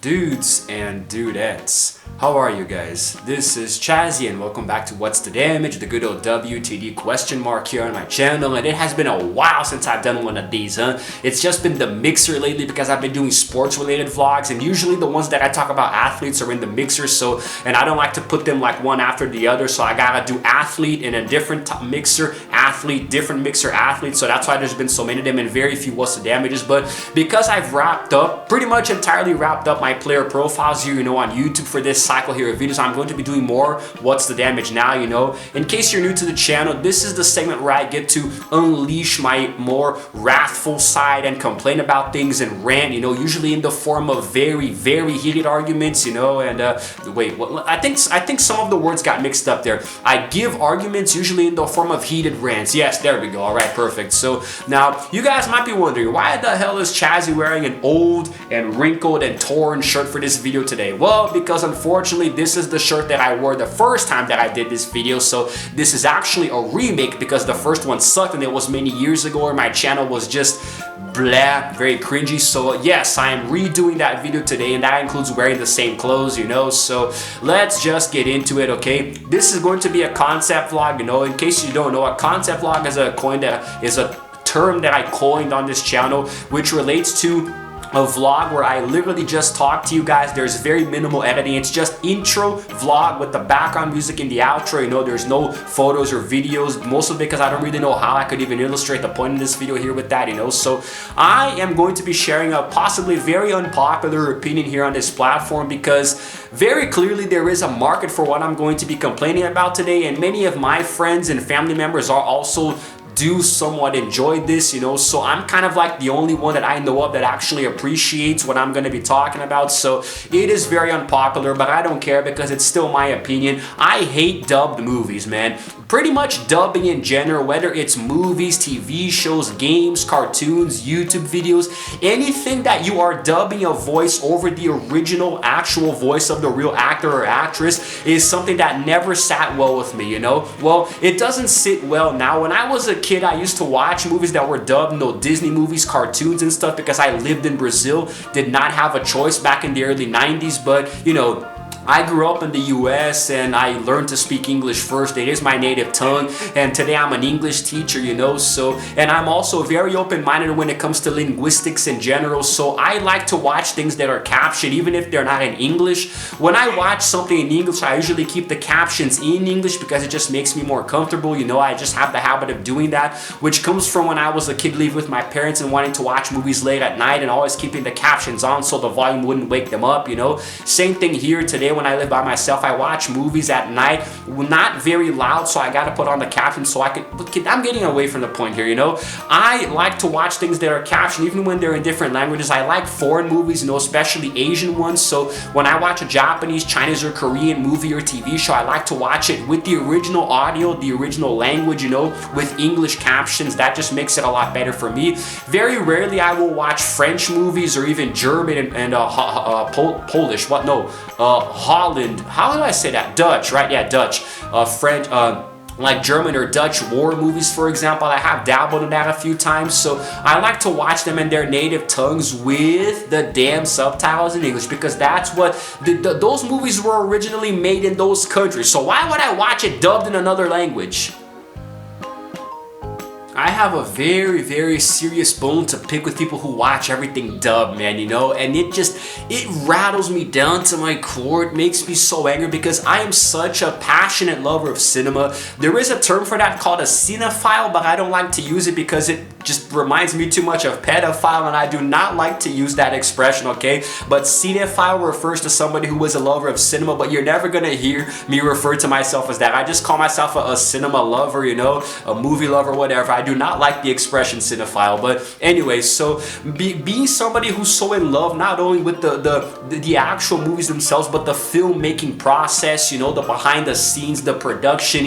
Dudes and dudettes, how are you guys? This is Chazzy and welcome back to What's the Damage, the good old WTD question mark here on my channel. And it has been a while since I've done one of these, It's just been the mixer lately because I've been doing sports related vlogs, and usually the ones that I talk about athletes are in the mixer, and I don't like to put them like one after the other, so I gotta do athlete in a different mixer, athlete, different mixer, athlete, so that's why there's been so many of them and very few What's the Damages. But because I've wrapped up, pretty much entirely wrapped up my player profiles here, on YouTube for this cycle here of videos, I'm going to be doing more What's the Damage now, In case you're new to the channel, this is the segment where I get to unleash my more wrathful side and complain about things and rant, usually in the form of very, very heated arguments, wait, what, I think some of the words got mixed up there. I give arguments usually in the form of heated rants. Yes, there we go. All right, perfect. So now you guys might be wondering, why the hell is Chazzy wearing an old and wrinkled and torn shirt for this video today? Well, because unfortunately this is the shirt that I wore the first time that I did this video, so this is actually a remake because the first one sucked and it was many years ago and my channel was just blah, very cringy. So yes, I am redoing that video today, and that includes wearing the same clothes, so let's just get into it. Okay, this is going to be a concept vlog. In case you don't know, a concept vlog is a term that I coined on this channel, which relates to a vlog where I literally just talk to you guys. There's very minimal editing. It's just intro vlog with the background music in the outro. There's no photos or videos, mostly because I don't really know how I could even illustrate the point of this video here with that, So I am going to be sharing a possibly very unpopular opinion here on this platform because very clearly there is a market for what I'm going to be complaining about today, and many of my friends and family members are also do somewhat enjoy this, so I'm kind of like the only one that I know of that actually appreciates what I'm going to be talking about. So it is very unpopular, but I don't care because it's still my opinion. I hate dubbed movies, man. Pretty much dubbing in general, whether it's movies, TV shows, games, cartoons, YouTube videos, anything that you are dubbing a voice over the original actual voice of the real actor or actress is something that never sat well with me, Well, it doesn't sit well now. When I was a kid, I used to watch movies that were dubbed, Disney movies, cartoons and stuff, because I lived in Brazil, did not have a choice back in the early 90s, but I grew up in the US and I learned to speak English first. It is my native tongue, and today I'm an English teacher, and I'm also very open-minded when it comes to linguistics in general, so I like to watch things that are captioned even if they're not in English. When I watch something in English, I usually keep the captions in English because it just makes me more comfortable, I just have the habit of doing that, which comes from when I was a kid living with my parents and wanting to watch movies late at night and always keeping the captions on so the volume wouldn't wake them up, Same thing here today. When I live by myself, I watch movies at night, not very loud, so I gotta put on the captions so I can. I'm getting away from the point here, I like to watch things that are captioned even when they're in different languages. I like foreign movies, especially Asian ones. So when I watch a Japanese, Chinese, or Korean movie or TV show, I like to watch it with the original audio, the original language, with English captions. That just makes it a lot better for me. Very rarely I will watch French movies or even German and Polish. What? No. Holland, how do I say that? Dutch, right? Yeah, Dutch. French, like German or Dutch war movies, for example. I have dabbled in that a few times, so I like to watch them in their native tongues with the damn subtitles in English because that's what those movies were originally made in those countries. So why would I watch it dubbed in another language? I have a very, very serious bone to pick with people who watch everything dubbed, man, and it rattles me down to my core. It makes me so angry because I am such a passionate lover of cinema. There is a term for that called a cinephile, but I don't like to use it because it just reminds me too much of pedophile, and I do not like to use that expression, okay? But cinephile refers to somebody who is a lover of cinema, but you're never gonna hear me refer to myself as that. I just call myself a cinema lover, a movie lover, whatever. I do not like the expression cinephile, but anyway, so being somebody who's so in love not only with the actual movies themselves, but the filmmaking process, the behind the scenes, the production,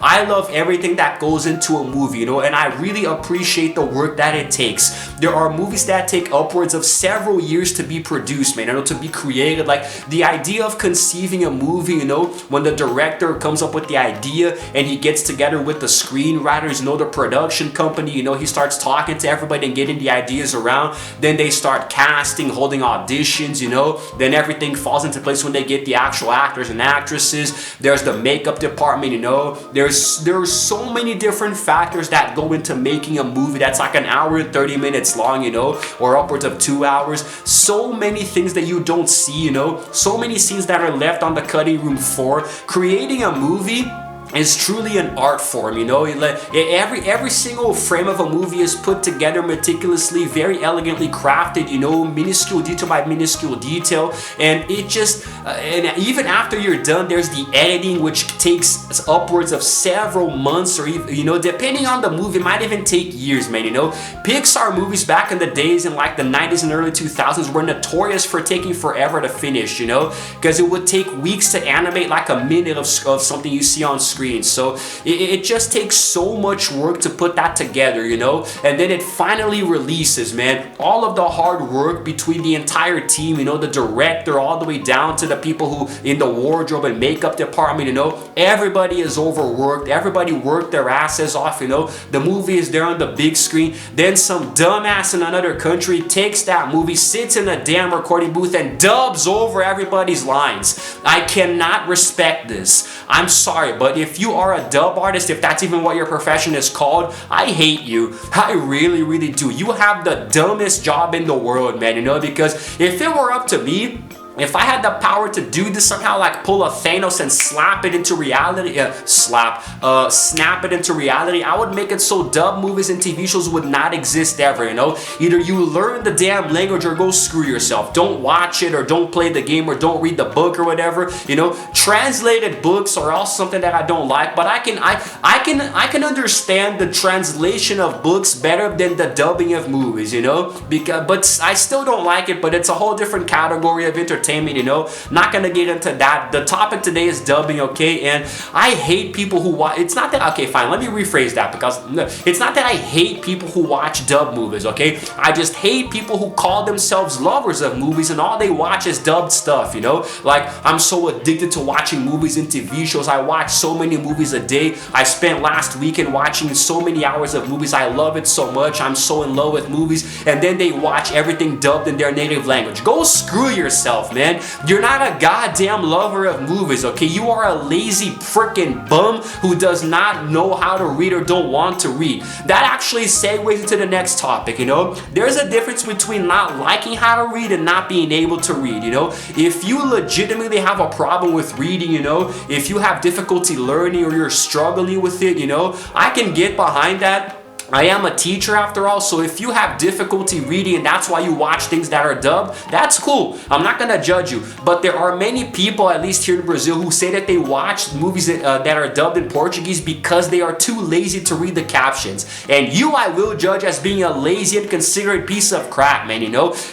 I love everything that goes into a movie, and I really appreciate appreciate the work that it takes. There are movies that take upwards of several years to be produced, man, to be created. Like the idea of conceiving a movie, when the director comes up with the idea and he gets together with the screenwriters, the production company, he starts talking to everybody and getting the ideas around. Then they start casting, holding auditions, then everything falls into place when they get the actual actors and actresses. There's the makeup department, there's so many different factors that go into making a movie that's like an hour and 30 minutes long, or upwards of 2 hours. So many things that you don't see, so many scenes that are left on the cutting room floor. Creating a movie is truly an art form, every single frame of a movie is put together meticulously, very elegantly crafted, minuscule detail by minuscule detail, and it just and even after you're done, there's the editing, which takes upwards of several months, or even, depending on the movie, it might even take years, man. Pixar movies back in the days in like the 90s and early 2000s were notorious for taking forever to finish, because it would take weeks to animate like a minute of something you see on screen. So it just takes so much work to put that together, and then it finally releases, man. All of the hard work between the entire team, the director all the way down to the people who in the wardrobe and makeup department, everybody is overworked. Everybody worked their asses off, the movie is there on the big screen. Then some dumbass in another country takes that movie, sits in a damn recording booth and dubs over everybody's lines. I cannot respect this. I'm sorry, but if you are a dub artist, if that's even what your profession is called, I hate you. I really, really do. You have the dumbest job in the world, man, because if it were up to me, if I had the power to do this somehow, like pull a Thanos and slap it into reality, snap it into reality, I would make it so dub movies and TV shows would not exist ever, Either you learn the damn language or go screw yourself. Don't watch it, or don't play the game, or don't read the book or whatever, Translated books are also something that I don't like, but I can understand the translation of books better than the dubbing of movies, but I still don't like it, but it's a whole different category of entertainment. Not gonna get into that. The topic today is dubbing, okay? And I hate people who watch. It's not that, okay, fine, let me rephrase that, because it's not that I hate people who watch dub movies, okay? I just hate people who call themselves lovers of movies and all they watch is dubbed stuff, Like, I'm so addicted to watching movies and TV shows. I watch so many movies a day. I spent last weekend watching so many hours of movies. I love it so much. I'm so in love with movies. And then they watch everything dubbed in their native language. Go screw yourself, man. You're not a goddamn lover of movies, okay? You are a lazy freaking bum who does not know how to read or don't want to read. That actually segues into the next topic, There's a difference between not liking how to read and not being able to read, If you legitimately have a problem with reading, if you have difficulty learning or you're struggling with it, I can get behind that. I am a teacher after all, so if you have difficulty reading and that's why you watch things that are dubbed, that's cool. I'm not gonna judge you. But there are many people, at least here in Brazil, who say that they watch movies that are dubbed in Portuguese because they are too lazy to read the captions. And you, I will judge as being a lazy and considerate piece of crap, man,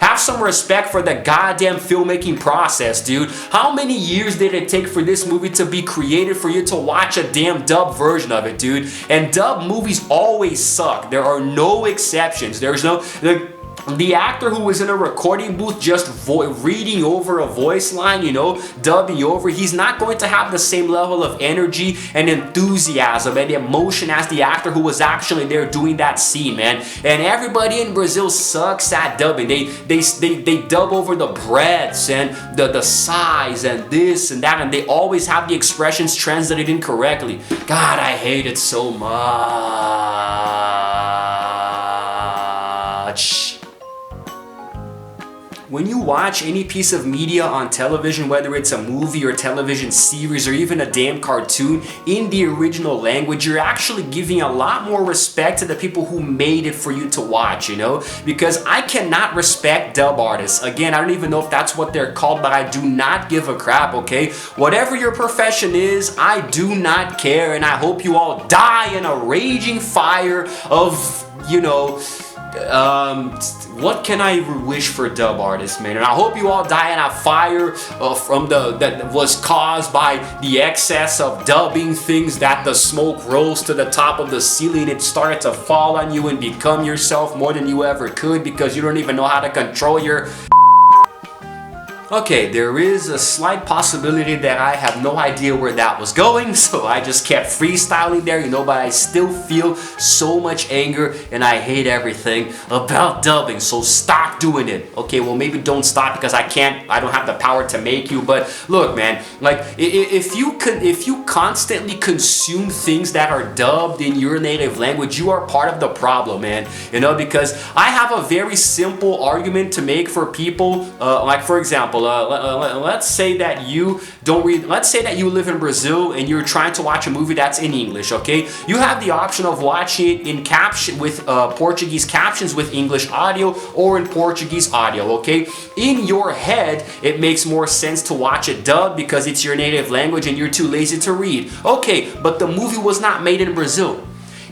Have some respect for the goddamn filmmaking process, dude. How many years did it take for this movie to be created for you to watch a damn dub version of it, dude? And dub movies always suck. There are no exceptions. There's no the actor who was in a recording booth just reading over a voice line, dubbing over, he's not going to have the same level of energy and enthusiasm and emotion as the actor who was actually there doing that scene, man. And everybody in Brazil sucks at dubbing. They dub over the breaths and the sighs and this and that, and they always have the expressions translated incorrectly. God, I hate it so much. When you watch any piece of media on television, whether it's a movie or television series or even a damn cartoon in the original language, you're actually giving a lot more respect to the people who made it for you to watch, Because I cannot respect dub artists. Again, I don't even know if that's what they're called, but I do not give a crap, okay? Whatever your profession is, I do not care, and I hope you all die in a raging fire of, what can I wish for dub artists, man? And I hope you all die in a fire that was caused by the excess of dubbing things, that the smoke rose to the top of the ceiling. It started to fall on you and become yourself more than you ever could because you don't even know how to control your... Okay, there is a slight possibility that I have no idea where that was going, so I just kept freestyling there, you know, but I still feel so much anger and I hate everything about dubbing, so stop doing it. Okay, well, maybe don't stop because I don't have the power to make you, but look, man, like, if you constantly consume things that are dubbed in your native language, you are part of the problem, man, you know, because I have a very simple argument to make for people, like, for example, let's say that you let's say that you live in Brazil and you're trying to watch a movie that's in English, okay? You have the option of watching it in caption with Portuguese captions with English audio or in Portuguese audio, okay? In your head, it makes more sense to watch it dubbed because it's your native language and you're too lazy to read. Okay, but the movie was not made in Brazil.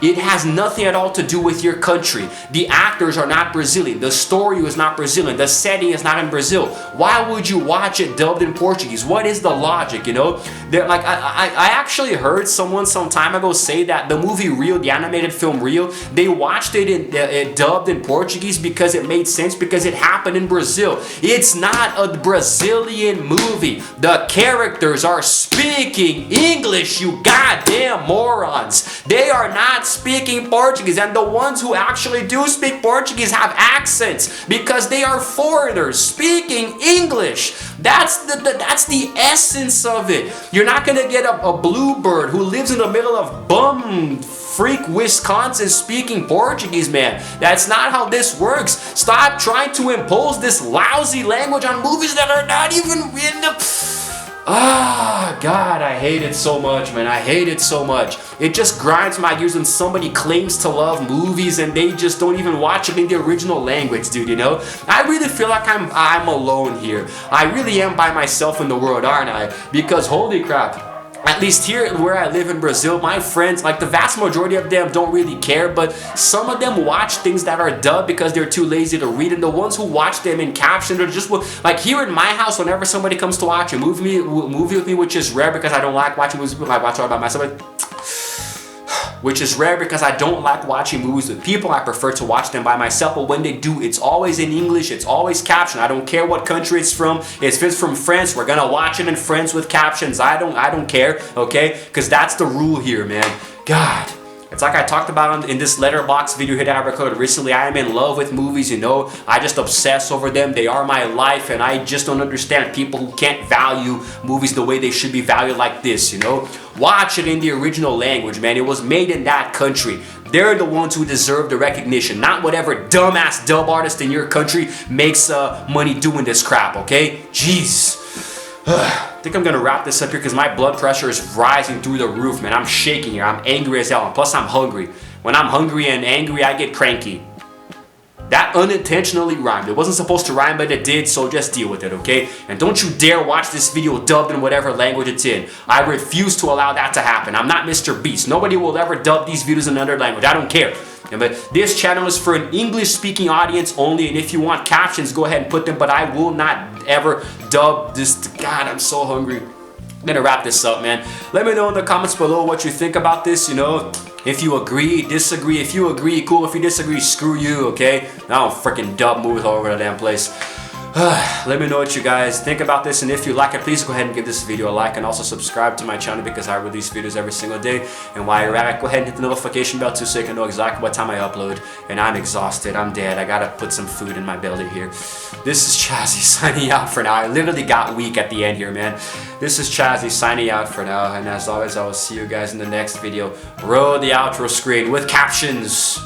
It has nothing at all to do with your country. The actors are not Brazilian. The story was not Brazilian. The setting is not in Brazil. Why would you watch it dubbed in Portuguese? What is the logic, you know? Like, I actually heard someone some time ago say that the movie Rio, the animated film Rio, they watched it dubbed in Portuguese because it made sense because it happened in Brazil. It's not a Brazilian movie. The characters are speaking English, you goddamn morons. They are not speaking Portuguese, and the ones who actually do speak Portuguese have accents because they are foreigners speaking English. That's the essence of it. You're not gonna get a bluebird who lives in the middle of bum freak Wisconsin speaking Portuguese, man. That's not how this works. Stop trying to impose this lousy language on movies that are not even in the... Ah, God, I hate it so much, man. I hate it so much. It just grinds my gears when somebody claims to love movies and they just don't even watch it in the original language, dude, you know? I really feel like I'm alone here. I really am by myself in the world, aren't I? Because holy crap. At least here where I live in Brazil, my friends, like the vast majority of them don't really care, but some of them watch things that are dubbed because they're too lazy to read, and the ones who watch them in caption are just, like here in my house, whenever somebody comes to watch a movie with me, which is rare because I don't like watching movies with people, I watch all by myself, which is rare because I don't like watching movies with people. I prefer to watch them by myself, but when they do, it's always in English, it's always captioned. I don't care what country it's from. If it's from France, we're gonna watch it in French with captions. I don't care, okay? Because that's the rule here, man. God. It's like I talked about in this letterbox video here that I recorded recently. I am in love with movies, you know. I just obsess over them. They are my life, and I just don't understand people who can't value movies the way they should be valued like this, you know. Watch it in the original language, man. It was made in that country. They're the ones who deserve the recognition, not whatever dumbass dub artist in your country makes money doing this crap, okay? Jeez. I think I'm gonna wrap this up here because my blood pressure is rising through the roof, man. I'm shaking here. I'm angry as hell. And plus, I'm hungry. When I'm hungry and angry, I get cranky. That unintentionally rhymed. It wasn't supposed to rhyme, but it did, so just deal with it, okay? And don't you dare watch this video dubbed in whatever language it's in. I refuse to allow that to happen. I'm not Mr. Beast. Nobody will ever dub these videos in another language. I don't care. But this channel is for an English-speaking audience only, and if you want captions, go ahead and put them, but I will not ever dub this. God, I'm so hungry. I'm gonna wrap this up, man. Let me know in the comments below what you think about this, you know. If you agree, disagree. If you agree, cool. If you disagree, screw you, okay? I don't freaking dub movies all over the damn place. Let me know what you guys think about this, and if you like it, please go ahead and give this video a like and also subscribe to my channel because I release videos every single day. And while you're at it, go ahead and hit the notification bell too so you can know exactly what time I upload. And I'm exhausted, I'm dead, I gotta put some food in my belly here. This is Chazzy signing out for now. I literally got weak at the end here, man. This is Chazzy signing out for now, and as always, I will see you guys in the next video. Roll the outro screen with captions.